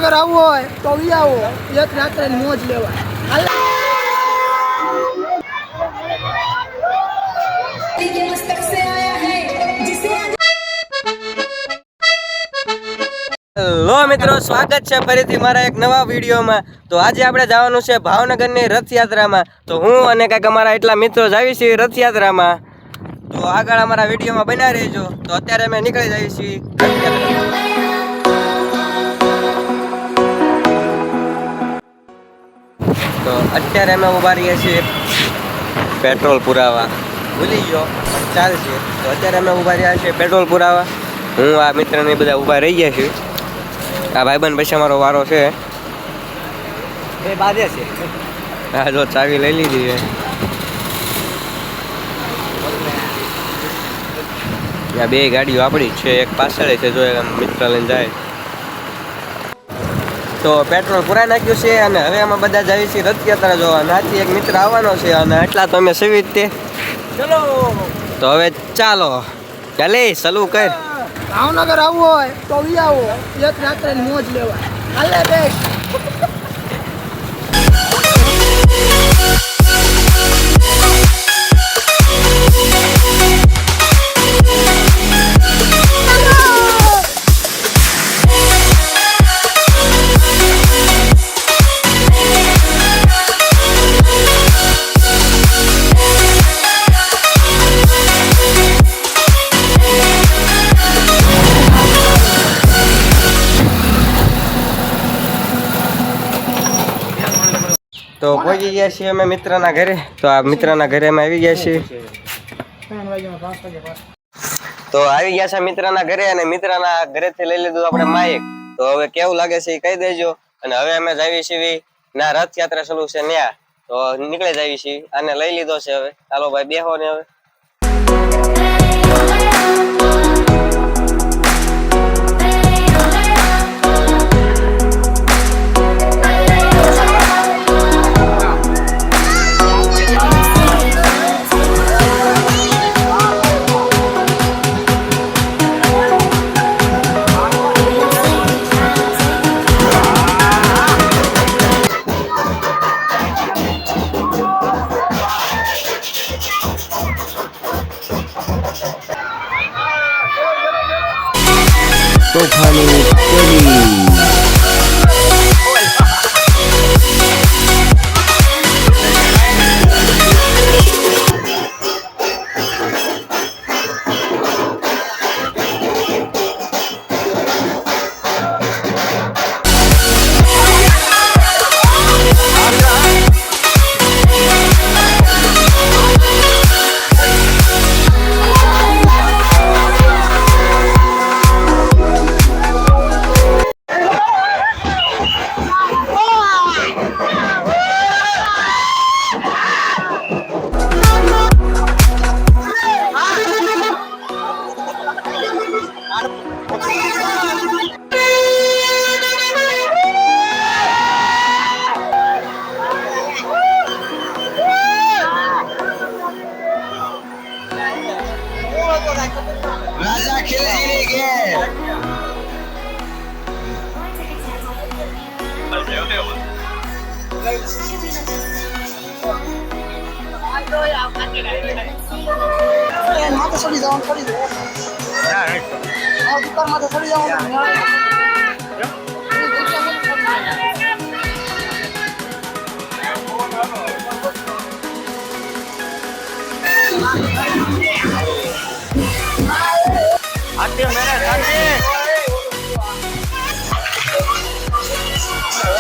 ભાવનગર આવવો હોય તો આવો, એક રાત્રે મોજ લેવા. હેલો મિત્રો, સ્વાગત છે ફરીથી મારા એક નવા વિડીયોમાં. તો આજે આપણે જવાનું છે ભાવનગરની રથયાત્રામાં. તો હું અને કાંઈક અમારા એટલા મિત્રો જઈએ છીએ રથયાત્રામાં. તો આગળ અમારા વિડીયોમાં બના રહેજો. તો અત્યારે અમે નીકળી જઈએ છીએ તો અત્યારે અમે ઊભા રહીએ છીએ પેટ્રોલ પુરાવા. ભૂલી ગયો પણ ચાલશે. તો અત્યારે અમે ઊભા રહ્યા છીએ પેટ્રોલ પુરાવા. હું આ મિત્રને બધા ઊભા રહી ગયા છીએ. આ ભાઈબંધ પછી અમારો વારો છે. બે બાજે છે. હા, જો ચાવી લઈ લીધી છે. આ બે ગાડીઓ આપણી છે, એક પાછળ છે. જો મિત્ર લઈને જાય તો પેટ્રોલ પુરાઈ નાખ્યું છે અને હવે અમે બધા જઈએ છીએ રથયાત્રા જોવા. નાથી એક મિત્ર આવવાનો છે અને એટલા તો અમે સેવી જ તે. ચલો તો હવે ચાલો ચાલે સલું કર. ભાવનગર આવવો હોય તો આવો, એક રાત્રે મોજ લેવા. હાલે બેસ. તો પહોંચી ગયા છીએ અમે મિત્રના ઘરે. તો આ મિત્રના ઘરે અમે આવી ગયા છીએ. તો આવી ગયા છે મિત્રના ઘરે અને મિત્રના ઘરેથી લઈ લીધું આપણે માઇક. તો હવે કેવું લાગે છે એ કહી દેજો. અને હવે અમે જઈએ છીએ ના રથયાત્રા ચાલુ છે ત્યાં. તો નીકળી જઈએ છીએ. આને લઈ લીધો છે હવે. ચાલો ભાઈ બેહો ને હવે. તોફાની રાજા ખીલજીની ઘેર. માથે ચડી જવાનું, ચડી જવાનું. દુકાન માથે ચડી જવાનું.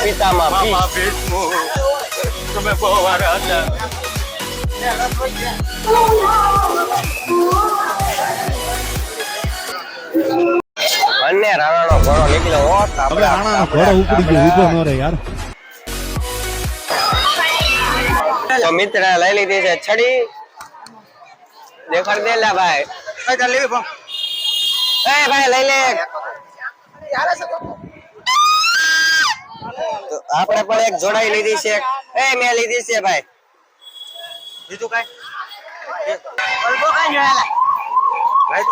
પિતામાં ભીષ્મ તમે બહુ વાર હતા. અને રાણાનો ઘોડો નીકળ્યો. ઓ આપણે રાણાનો ઘોડો ઉપડી ગયો, ઊભો ન રહે યાર. તો મિત્ર લઈ લીધી છે છડી. દેખાડ દે લે ભાઈ. કઈ લેવી પણ એ ભાઈ લઈ લે. તો આપણે પણ એક જોડાઈ લીધી છે. એ મેં લીધી છે ભાઈ. બીજું કઈ બલ્બો કઈ જોયેલા ભાઈ.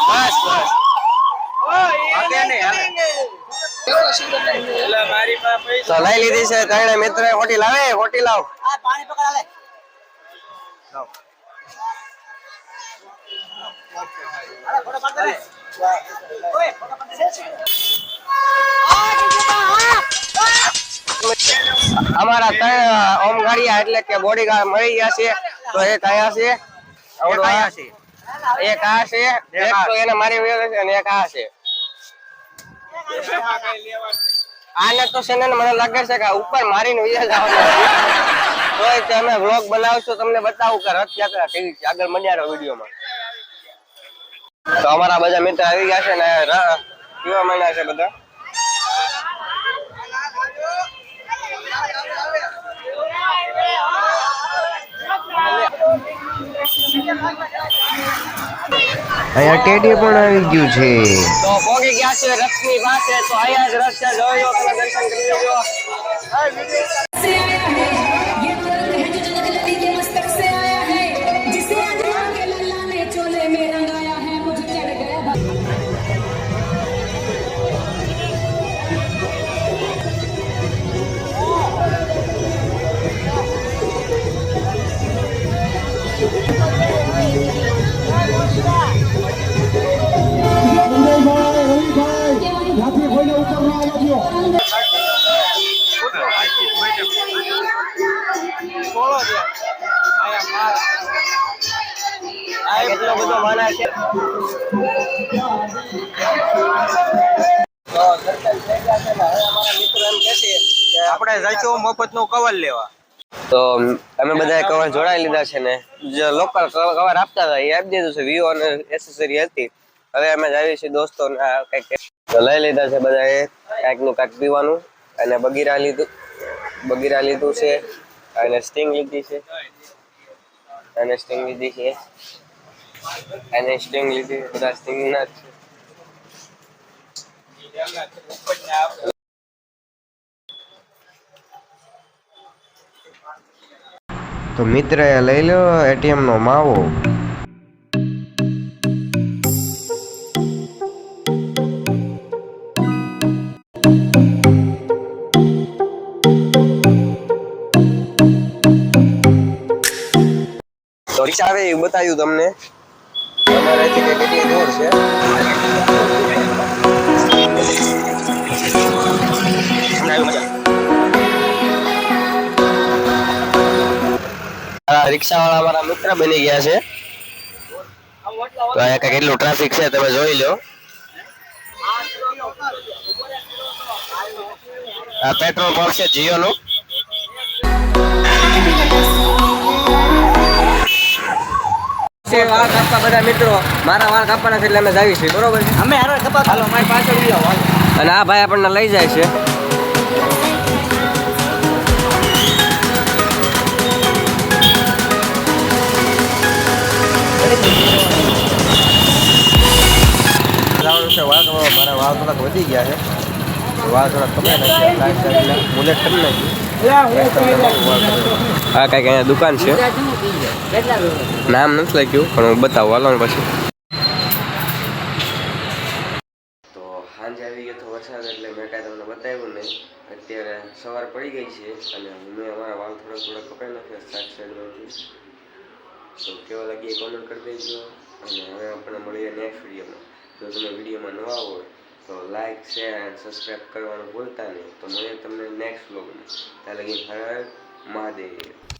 બસ બસ. ઓય એ નહીં હાલે. તો લઈ લીધી છે ત્રણે મિત્ર હોટી લાવે હોટી લાવ અમારા ત્રણ ઓમ ગાડિયા એટલે કે બોડીગાર્ડ મળી ગયા છે તો એક આયા છે એક આ છે એક તો એને મારી વેલે છે અને એક આ છે આને તો છે ને મને લાગે છે કે ઉપર મારીને વિયા જવાનું તો તમે વ્લોગ બનાવશો તમને બતાવું કે રથયાત્રા કેવી છે આગળ મળ્યા વિડીયોમાં તો અમારા બધા મિત્ર આવી ગયા છે ને કેવા મળ્યા છે બધા અહીંયા ટેડી પણ આવી ગયું છે તો પહોંચી ગયા છે રથની પાસે તો અહીંયા જ રથ છે જોઈ લો તમે દર્શન કરી લેજો से आया है ये तुरंत है जो जनक लली के मस्तक से आया है जिसे अजमा के लल्ला ने चोले में रंगाया है मुझे चढ़ गया કેટલો બધો માના છે આપણે જઈશું મફત નું કવર લેવા તો અમે બધા કવર જોડાઈ લીધા છે ને જે લોકલ કવર આપતા હતા એ આપી દીધું છે વીઓ અને એસેસરી હતી હવે અમે જાવી છીએ દોસ્તો કઈક તો લઈ લીધા છે બધાએ કાંઈક નું કાંઈક પીવાનું અને બગીરા લીધું છે અને સ્ટિંગ લીધી છે અને સ્ટિંગ લીધી છે અને સ્ટિંગ લીધી બધા સ્ટિંગ ના જ છે તો મિત્ર લઈ લો એટીએમ નો માવો તો રિક્ષા આવે એવું બતાવ્યું તમને અમારે અહીંથી કેટલી દૂર છે રિક્ષા વાળા અમારા મિત્ર બની ગયા છે તો અહીંયા કેટલું ટ્રાફિક છે તમે જોઈ લો આ પેટ્રોલ પંપ છે જીઓ નું વાળ કાપવા બધા મિત્રો મારા વાળ કાપવાના છે એટલે અમે જાવી છીએ બરોબર અમે હારે કપા હાલો મારી પાછળ લઈ આવો અને આ ભાઈ આપણને લઈ જાય છે મારા વાળ થોડાક વધી ગયા છે વાળ થોડાક કપાઈ નાખ્યા મુલેટ કરી નાખ્યું હા કાંઈક અહીંયા દુકાન છે નામ નથી લખ્યું પણ હું બતાવું હાલો ને પછી તો સાંજે આવી ગયો તો વરસાદ એટલે મેં કાંઈ તમને બતાવ્યું નહીં અત્યારે સવાર પડી ગઈ છે અને મેં અમારા વાળ થોડા કપાઈ નાખ્યા સાઈડમાંથી તો કેવા લાગી એ કોમેન્ટ કરી દેજો અને હવે આપણે મળીએ નેક્સ્ટ વિડીયોમાં જો તમે વિડીયોમાં નવા હોય તો લાઈક શેર એન્ડ સબસ્ક્રાઈબ કરવાનું ભૂલતા નહીં તો મળીએ તમને નેક્સ્ટ વ્લોગમાં ત્યાં લગી હર હર મહાદેવ